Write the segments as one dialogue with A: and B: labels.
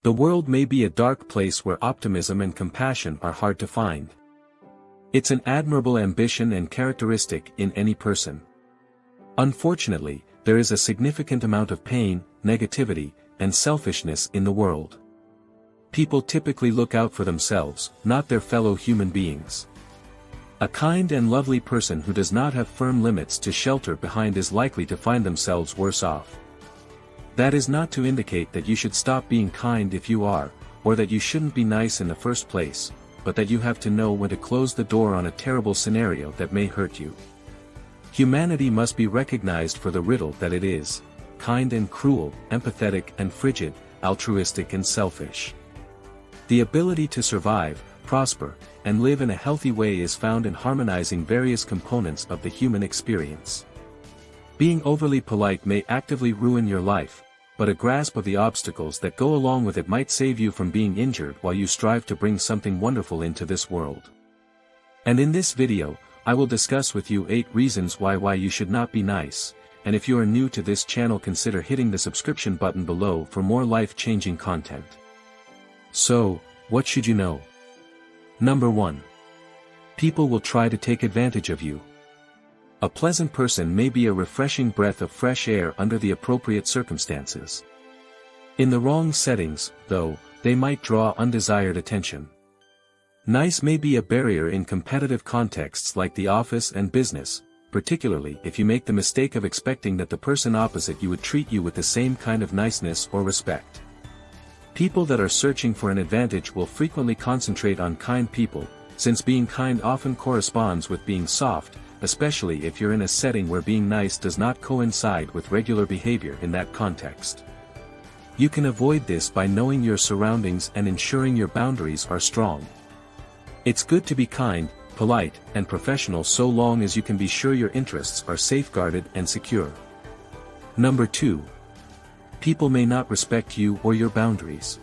A: The world may be a dark place where optimism and compassion are hard to find. It's an admirable ambition and characteristic in any person. Unfortunately, there is a significant amount of pain, negativity, and selfishness in the world. People typically look out for themselves, not their fellow human beings. A kind and lovely person who does not have firm limits to shelter behind is likely to find themselves worse off. That is not to indicate that you should stop being kind if you are, or that you shouldn't be nice in the first place, but that you have to know when to close the door on a terrible scenario that may hurt you. Humanity must be recognized for the riddle that it is: kind and cruel, empathetic and frigid, altruistic and selfish. The ability to survive, prosper, and live in a healthy way is found in harmonizing various components of the human experience. Being overly polite may actively ruin your life, but a grasp of the obstacles that go along with it might save you from being injured while you strive to bring something wonderful into this world. And in this video, I will discuss with you 8 reasons why you should not be nice, and if you are new to this channel, consider hitting the subscription button below for more life-changing content. So, what should you know? Number 1. People will try to take advantage of you. A pleasant person may be a refreshing breath of fresh air under the appropriate circumstances. In the wrong settings, though, they might draw undesired attention. Nice may be a barrier in competitive contexts like the office and business, particularly if you make the mistake of expecting that the person opposite you would treat you with the same kind of niceness or respect. People that are searching for an advantage will frequently concentrate on kind people, since being kind often corresponds with being soft, especially if you're in a setting where being nice does not coincide with regular behavior in that context. You can avoid this by knowing your surroundings and ensuring your boundaries are strong. It's good to be kind, polite, and professional so long as you can be sure your interests are safeguarded and secure. Number 2. People may not respect you or your boundaries.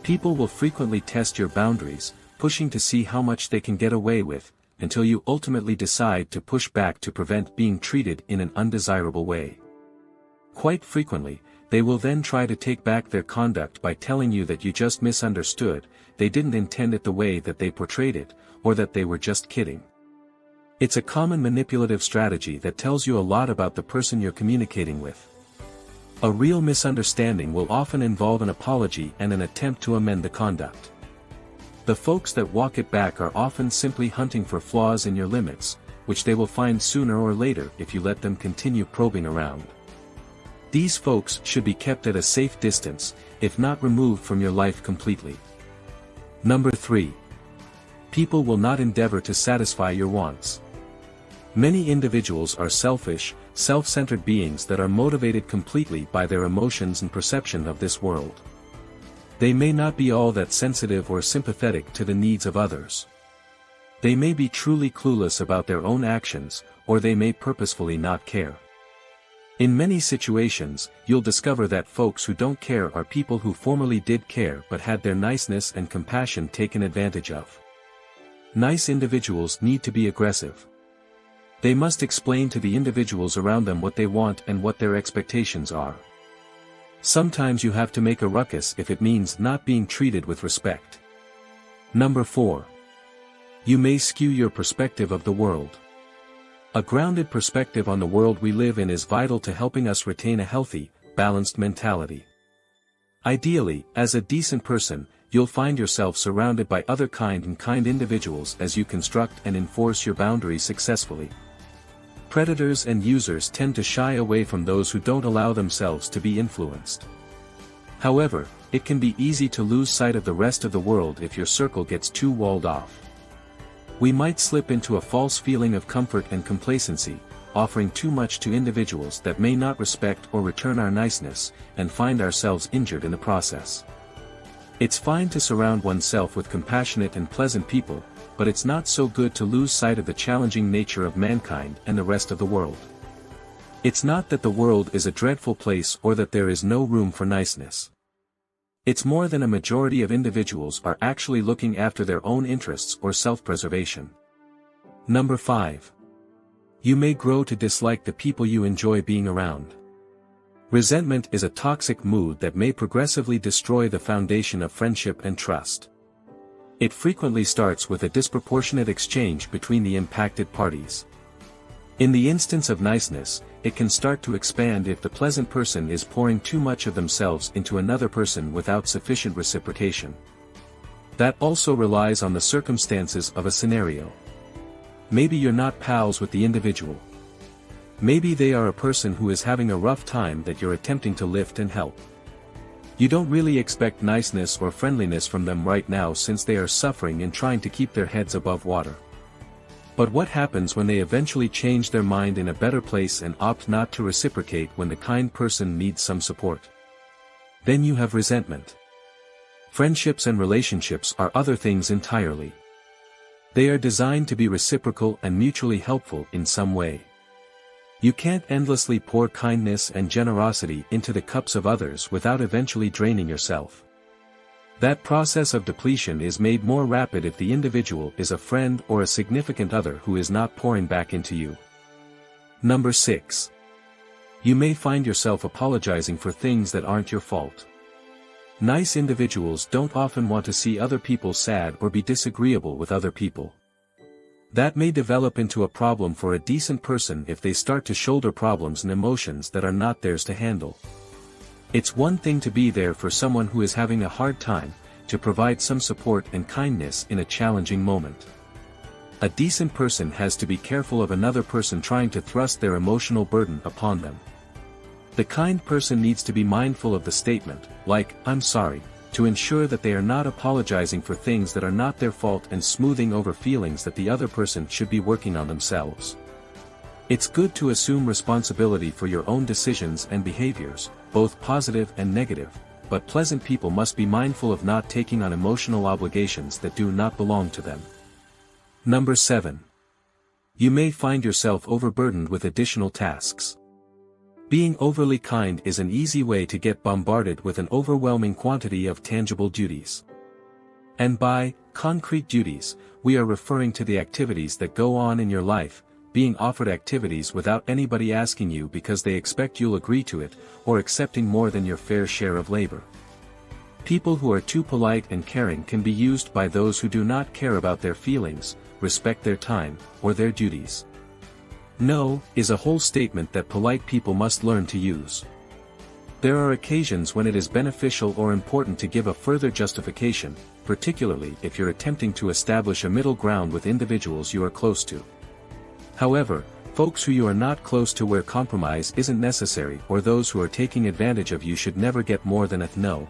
A: People will frequently test your boundaries, pushing to see how much they can get away with, until you ultimately decide to push back to prevent being treated in an undesirable way. Quite frequently, they will then try to take back their conduct by telling you that you just misunderstood, they didn't intend it the way that they portrayed it, or that they were just kidding. It's a common manipulative strategy that tells you a lot about the person you're communicating with. A real misunderstanding will often involve an apology and an attempt to amend the conduct. The folks that walk it back are often simply hunting for flaws in your limits, which they will find sooner or later if you let them continue probing around. These folks should be kept at a safe distance, if not removed from your life completely. Number 3. People will not endeavor to satisfy your wants. Many individuals are selfish, self-centered beings that are motivated completely by their emotions and perception of this world. They may not be all that sensitive or sympathetic to the needs of others. They may be truly clueless about their own actions, or they may purposefully not care. In many situations, you'll discover that folks who don't care are people who formerly did care but had their niceness and compassion taken advantage of. Nice individuals need to be aggressive. They must explain to the individuals around them what they want and what their expectations are. Sometimes you have to make a ruckus if it means not being treated with respect. Number 4. You may skew your perspective of the world. A grounded perspective on the world we live in is vital to helping us retain a healthy, balanced mentality. Ideally, as a decent person, you'll find yourself surrounded by other kind individuals as you construct and enforce your boundaries successfully. Predators and users tend to shy away from those who don't allow themselves to be influenced. However, it can be easy to lose sight of the rest of the world if your circle gets too walled off. We might slip into a false feeling of comfort and complacency, offering too much to individuals that may not respect or return our niceness, and find ourselves injured in the process. It's fine to surround oneself with compassionate and pleasant people, but it's not so good to lose sight of the challenging nature of mankind and the rest of the world. It's not that the world is a dreadful place or that there is no room for niceness. It's more than a majority of individuals are actually looking after their own interests or self-preservation. Number 5. You may grow to dislike the people you enjoy being around. Resentment is a toxic mood that may progressively destroy the foundation of friendship and trust. It frequently starts with a disproportionate exchange between the impacted parties. In the instance of niceness, it can start to expand if the pleasant person is pouring too much of themselves into another person without sufficient reciprocation. That also relies on the circumstances of a scenario. Maybe you're not pals with the individual. Maybe they are a person who is having a rough time that you're attempting to lift and help. You don't really expect niceness or friendliness from them right now since they are suffering and trying to keep their heads above water. But what happens when they eventually change their mind in a better place and opt not to reciprocate when the kind person needs some support? Then you have resentment. Friendships and relationships are other things entirely. They are designed to be reciprocal and mutually helpful in some way. You can't endlessly pour kindness and generosity into the cups of others without eventually draining yourself. That process of depletion is made more rapid if the individual is a friend or a significant other who is not pouring back into you. Number 6. You may find yourself apologizing for things that aren't your fault. Nice individuals don't often want to see other people sad or be disagreeable with other people. That may develop into a problem for a decent person if they start to shoulder problems and emotions that are not theirs to handle. It's one thing to be there for someone who is having a hard time, to provide some support and kindness in a challenging moment. A decent person has to be careful of another person trying to thrust their emotional burden upon them. The kind person needs to be mindful of the statement, like, "I'm sorry," to ensure that they are not apologizing for things that are not their fault and smoothing over feelings that the other person should be working on themselves. It's good to assume responsibility for your own decisions and behaviors, both positive and negative, but pleasant people must be mindful of not taking on emotional obligations that do not belong to them. Number 7. You may find yourself overburdened with additional tasks. Being overly kind is an easy way to get bombarded with an overwhelming quantity of tangible duties. And by concrete duties, we are referring to the activities that go on in your life, being offered activities without anybody asking you because they expect you'll agree to it, or accepting more than your fair share of labor. People who are too polite and caring can be used by those who do not care about their feelings, respect their time, or their duties. No is a whole statement that polite people must learn to use. There are occasions when it is beneficial or important to give a further justification, particularly if you're attempting to establish a middle ground with individuals you are close to. However, folks who you are not close to where compromise isn't necessary or those who are taking advantage of you should never get more than a no.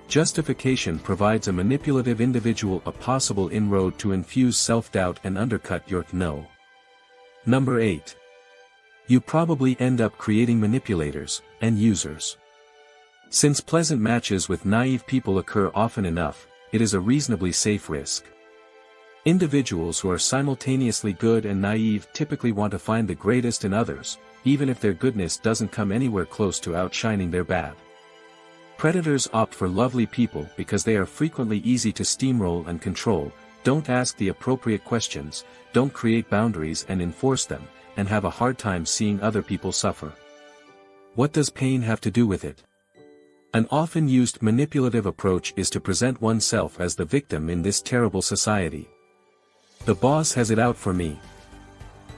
A: Justification provides a manipulative individual a possible inroad to infuse self-doubt and undercut your no. Number 8. You probably end up creating manipulators and users. Since pleasant matches with naive people occur often enough, it is a reasonably safe risk. Individuals who are simultaneously good and naive typically want to find the greatest in others, even if their goodness doesn't come anywhere close to outshining their bad. Predators opt for lovely people because they are frequently easy to steamroll and control, don't ask the appropriate questions, don't create boundaries and enforce them, and have a hard time seeing other people suffer. What does pain have to do with it? An often used manipulative approach is to present oneself as the victim in this terrible society. The boss has it out for me.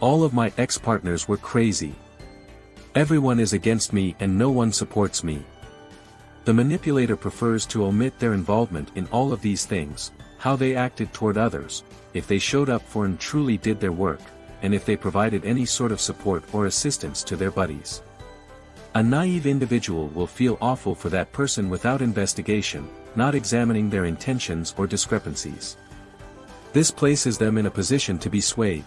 A: All of my ex-partners were crazy. Everyone is against me and no one supports me. The manipulator prefers to omit their involvement in all of these things, how they acted toward others, if they showed up for and truly did their work, and if they provided any sort of support or assistance to their buddies. A naive individual will feel awful for that person without investigation, not examining their intentions or discrepancies. This places them in a position to be swayed.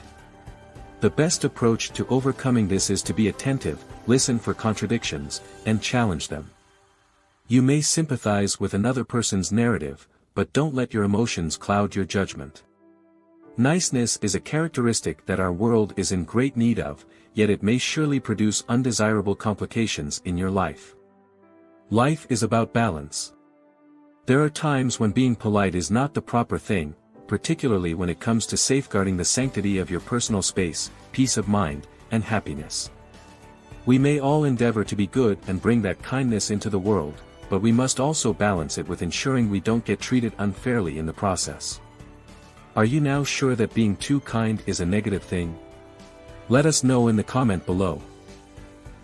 A: The best approach to overcoming this is to be attentive, listen for contradictions, and challenge them. You may sympathize with another person's narrative, but don't let your emotions cloud your judgment. Niceness is a characteristic that our world is in great need of, yet it may surely produce undesirable complications in your life. Life is about balance. There are times when being polite is not the proper thing, particularly when it comes to safeguarding the sanctity of your personal space, peace of mind, and happiness. We may all endeavor to be good and bring that kindness into the world, but we must also balance it with ensuring we don't get treated unfairly in the process. Are you now sure that being too kind is a negative thing? Let us know in the comment below.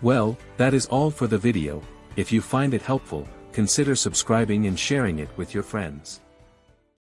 A: Well, that is all for the video. If you find it helpful, consider subscribing and sharing it with your friends.